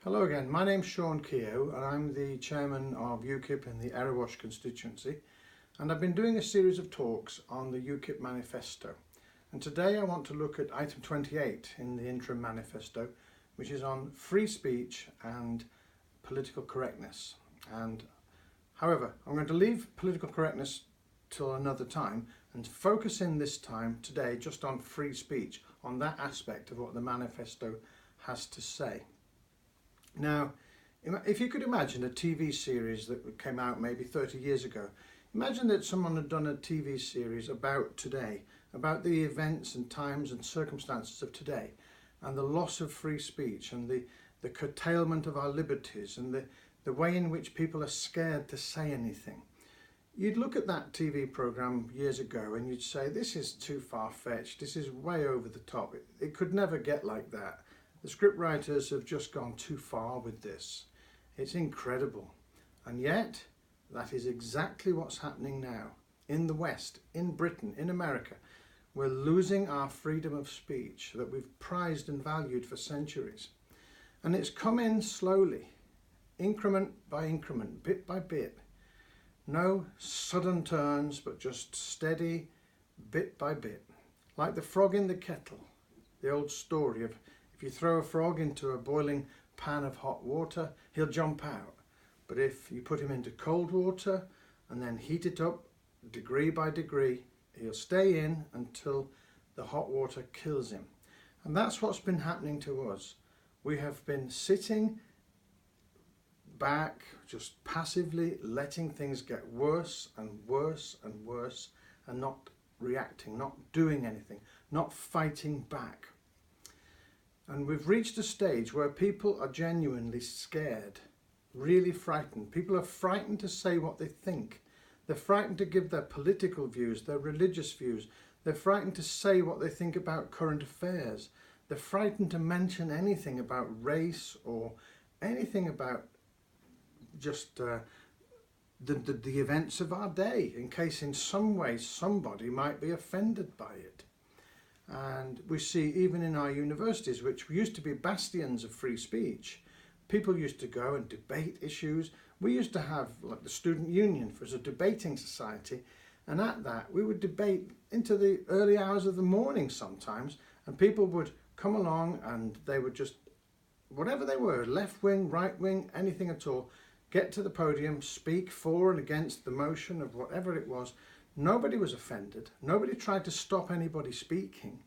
Hello again, my name's Sean Kehoe and I'm the chairman of UKIP in the Erewash constituency, and I've been doing a series of talks on the UKIP manifesto, and today I want to look at item 28 in the interim manifesto, which is on free speech and political correctness. And however, I'm going to leave political correctness till another time and focus in this time today just on free speech, on that aspect of what the manifesto has to say. Now, if you could imagine a TV series that came out maybe 30 years ago, imagine that someone had done a TV series about today, about the events and times and circumstances of today, and the loss of free speech and the curtailment of our liberties and the way in which people are scared to say anything. You'd look at that TV programme years ago and you'd say, this is too far-fetched, this is way over the top, it could never get like that. The scriptwriters have just gone too far with this. It's incredible. And yet, that is exactly what's happening now. In the West, in Britain, in America, we're losing our freedom of speech that we've prized and valued for centuries. And it's come in slowly, increment by increment, bit by bit. No sudden turns, but just steady, bit by bit. Like the frog in the kettle, the old story of if you throw a frog into a boiling pan of hot water, he'll jump out. But if you put him into cold water and then heat it up degree by degree, he'll stay in until the hot water kills him. And that's what's been happening to us. We have been sitting back, just passively letting things get worse and worse and worse, and not reacting, not doing anything, not fighting back. And we've reached a stage where people are genuinely scared, really frightened. People are frightened to say what they think. They're frightened to give their political views, their religious views. They're frightened to say what they think about current affairs. They're frightened to mention anything about race or anything about just the events of our day, in case in some way somebody might be offended by it. And we see even in our universities, which used to be bastions of free speech, people used to go and debate issues. We used to have like the student union as a debating society, and at that we would debate into the early hours of the morning sometimes, and people would come along and they would just, whatever they were, left wing, right wing, anything at all, get to the podium, speak for and against the motion of whatever it was. Nobody was offended. Nobody tried to stop anybody speaking.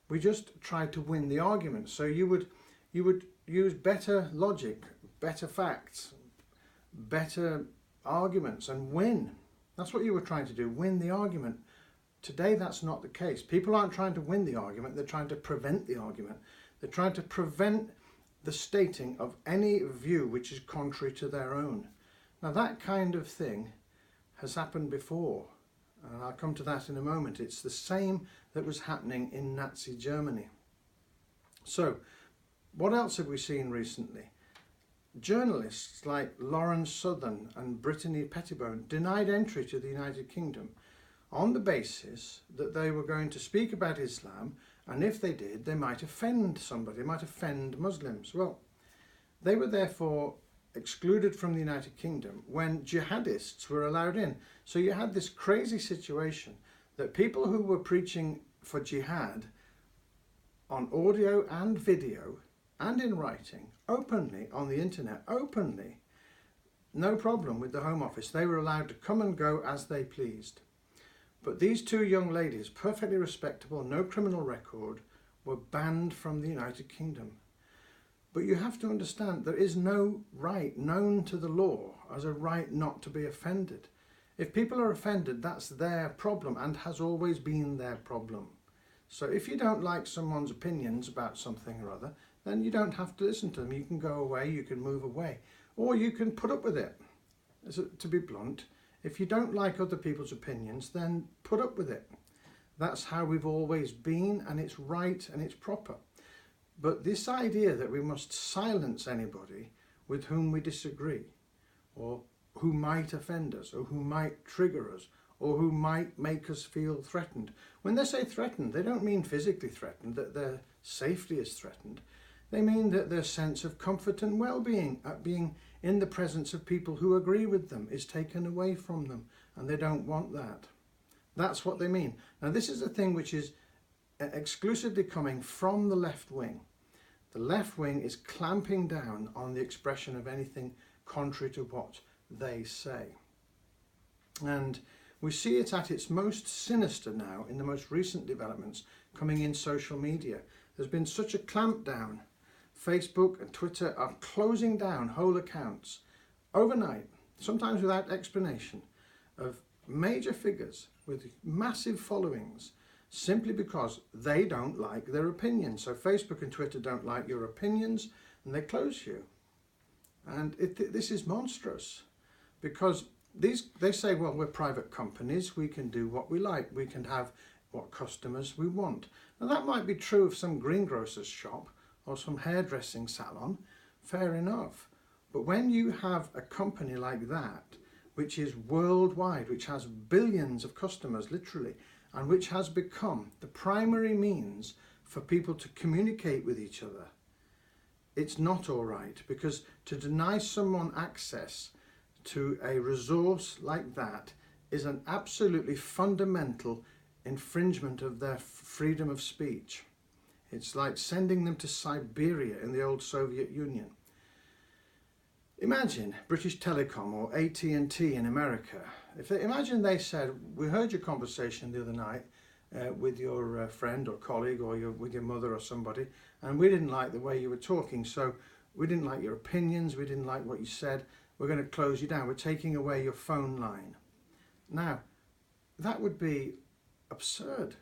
We just tried to win the argument. So you would use better logic, better facts, better arguments and win. That's what you were trying to do, win the argument. Today that's not the case. People aren't trying to win the argument, they're trying to prevent the argument. They're trying to prevent the stating of any view which is contrary to their own. Now that kind of thing has happened before. And I'll come to that in a moment. It's the same that was happening in Nazi Germany. So, what else have we seen recently? Journalists like Lauren Southern and Brittany Pettibone denied entry to the United Kingdom on the basis that they were going to speak about Islam, and if they did, they might offend somebody, might offend Muslims. Well, they were therefore excluded from the United Kingdom when jihadists were allowed in. So you had this crazy situation that people who were preaching for jihad on audio and video and in writing, openly on the internet, openly, no problem with the Home Office. They were allowed to come and go as they pleased. But these two young ladies, perfectly respectable, no criminal record, were banned from the United Kingdom. But you have to understand there is no right known to the law as a right not to be offended. If people are offended, that's their problem and has always been their problem. So if you don't like someone's opinions about something or other, then you don't have to listen to them. You can go away, you can move away, or you can put up with it. To be blunt, if you don't like other people's opinions, then put up with it. That's how we've always been, and it's right and it's proper. But this idea that we must silence anybody with whom we disagree, or who might offend us, or who might trigger us, or who might make us feel threatened. When they say threatened, they don't mean physically threatened, that their safety is threatened. They mean that their sense of comfort and well-being at being in the presence of people who agree with them is taken away from them, and they don't want that. That's what they mean. Now, this is a thing which is exclusively coming from the left wing. The left wing is clamping down on the expression of anything contrary to what they say. And we see it at its most sinister now in the most recent developments coming in social media. There's been such a clampdown. Facebook and Twitter are closing down whole accounts overnight, sometimes without explanation, of major figures with massive followings, simply because they don't like their opinions. So Facebook and Twitter don't like your opinions and they close you. And this is monstrous, because they say, well, we're private companies, we can do what we like, we can have what customers we want. Now, that might be true of some greengrocer's shop or some hairdressing salon, fair enough. But when you have a company like that, which is worldwide, which has billions of customers, literally, and which has become the primary means for people to communicate with each other, it's not all right, because to deny someone access to a resource like that is an absolutely fundamental infringement of their freedom of speech. It's like sending them to Siberia in the old Soviet Union. Imagine British Telecom or AT&T in America. Imagine they said, we heard your conversation the other night with your friend or colleague or with your mother or somebody, and we didn't like the way you were talking, so we didn't like your opinions, we didn't like what you said, we're going to close you down, we're taking away your phone line. Now, that would be absurd,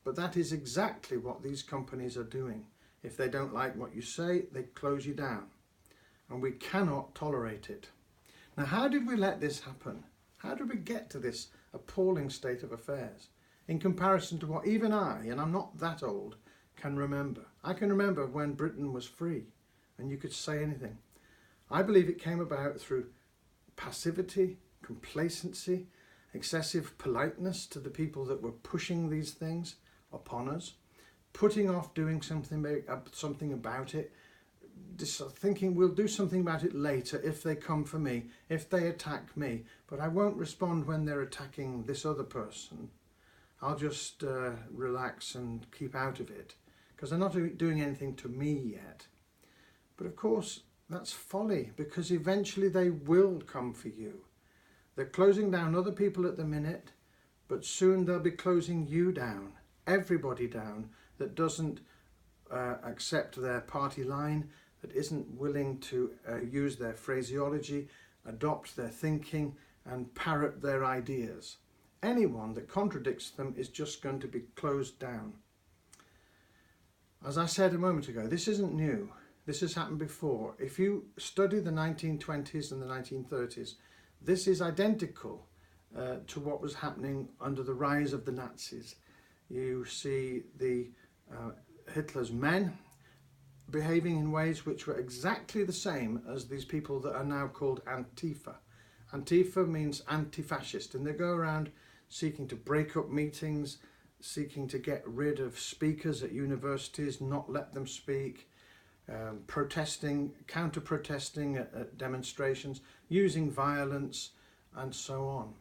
but that is exactly what these companies are doing. If they don't like what you say, they close you down, and we cannot tolerate it. Now, how did we let this happen? How did we get to this appalling state of affairs in comparison to what even I, and I'm not that old, can remember? I can remember when Britain was free and you could say anything. I believe it came about through passivity, complacency, excessive politeness to the people that were pushing these things upon us, putting off doing something about it, thinking we'll do something about it later if they come for me, if they attack me, but I won't respond when they're attacking this other person. I'll just relax and keep out of it, because they're not doing anything to me yet. But of course, that's folly, because eventually they will come for you. They're closing down other people at the minute, but soon they'll be closing you down, everybody down that doesn't accept their party line, that isn't willing to use their phraseology, adopt their thinking and parrot their ideas. Anyone that contradicts them is just going to be closed down. As I said a moment ago, this isn't new. This has happened before. If you study the 1920s and the 1930s, this is identical to what was happening under the rise of the Nazis. You see Hitler's men behaving in ways which were exactly the same as these people that are now called Antifa. Antifa means anti-fascist, and they go around seeking to break up meetings, seeking to get rid of speakers at universities, not let them speak, protesting, counter-protesting at demonstrations, using violence, and so on.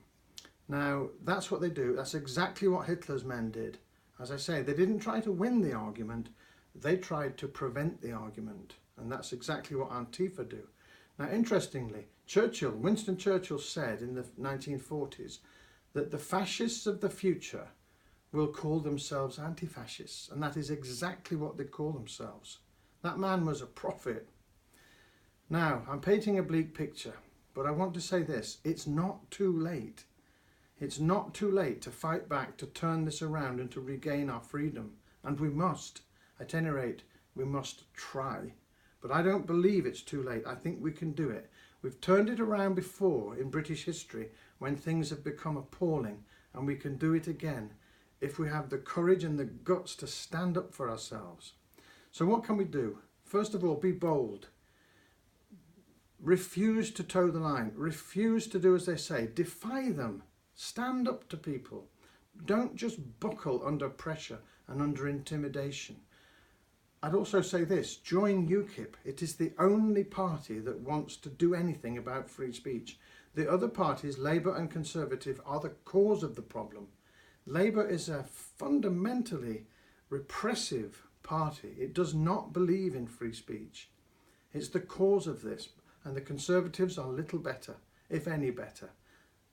Now, that's what they do. That's exactly what Hitler's men did. As I say, they didn't try to win the argument, they tried to prevent the argument, and that's exactly what Antifa do. Now, interestingly, Winston Churchill said in the 1940s that the fascists of the future will call themselves anti-fascists, and that is exactly what they call themselves. That man was a prophet. Now, I'm painting a bleak picture, but I want to say this: it's not too late. It's not too late to fight back, to turn this around and to regain our freedom, and we must. At any rate, we must try. But I don't believe it's too late. I think we can do it. We've turned it around before in British history when things have become appalling, and we can do it again if we have the courage and the guts to stand up for ourselves. So what can we do? First of all, be bold. Refuse to toe the line. Refuse to do as they say. Defy them. Stand up to people. Don't just buckle under pressure and under intimidation. I'd also say this: join UKIP. It is the only party that wants to do anything about free speech. The other parties, Labour and Conservative, are the cause of the problem. Labour is a fundamentally repressive party. It does not believe in free speech. It's the cause of this. And the Conservatives are little better, if any better.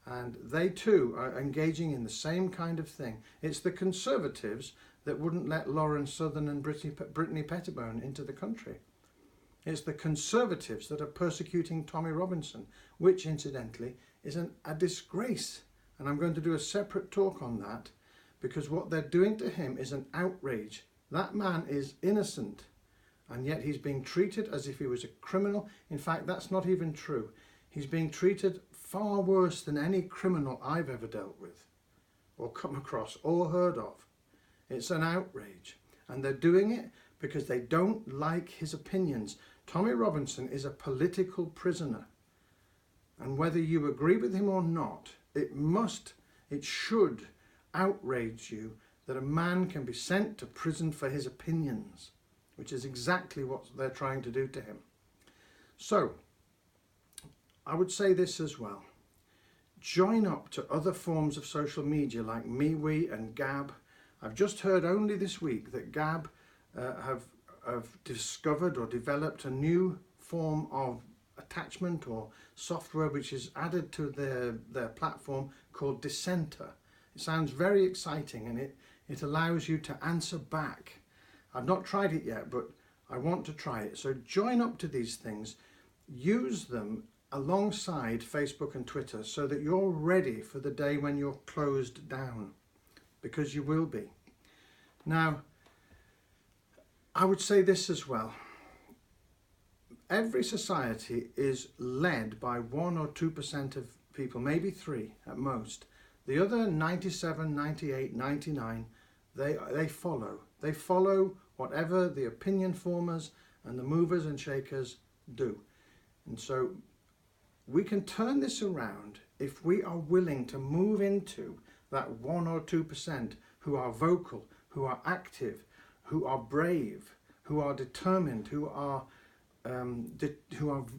And they too are engaging in the same kind of thing. It's the Conservatives that wouldn't let Lauren Southern and Brittany Pettibone into the country. It's the Conservatives that are persecuting Tommy Robinson, which incidentally is a disgrace. And I'm going to do a separate talk on that, because what they're doing to him is an outrage. That man is innocent, and yet he's being treated as if he was a criminal. In fact, that's not even true. He's being treated far worse than any criminal I've ever dealt with, or come across, or heard of. It's an outrage. And they're doing it because they don't like his opinions. Tommy Robinson is a political prisoner. And whether you agree with him or not, it should outrage you that a man can be sent to prison for his opinions, which is exactly what they're trying to do to him. So, I would say this as well. Join up to other forms of social media like MeWe and Gab. I've just heard only this week that Gab have discovered or developed a new form of attachment or software which is added to their platform called Dissenter. It sounds very exciting, and it allows you to answer back. I've not tried it yet, but I want to try it. So join up to these things, use them alongside Facebook and Twitter so that you're ready for the day when you're closed down, because you will be. Now, I would say this as well. Every society is led by 1 or 2% of people, maybe 3 at most. The other 97, 98, 99, they follow. They follow whatever the opinion formers and the movers and shakers do. And so we can turn this around if we are willing to move into that 1 or 2% who are vocal, who are active, who are brave, who are determined, who are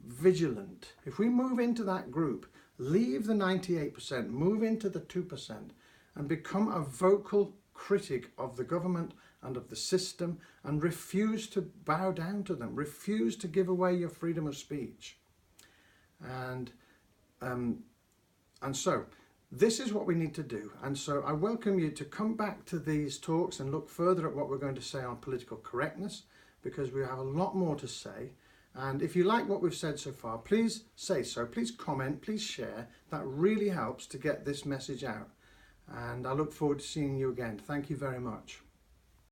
vigilant. If we move into that group, leave the 98%, move into the 2%, and become a vocal critic of the government and of the system, and refuse to bow down to them, refuse to give away your freedom of speech. And so this is what we need to do. And so I welcome you to come back to these talks and look further at what we're going to say on political correctness, because we have a lot more to say. And if you like what we've said so far, please say so, please comment, please share. That really helps to get this message out. And I look forward to seeing you again. Thank you very much.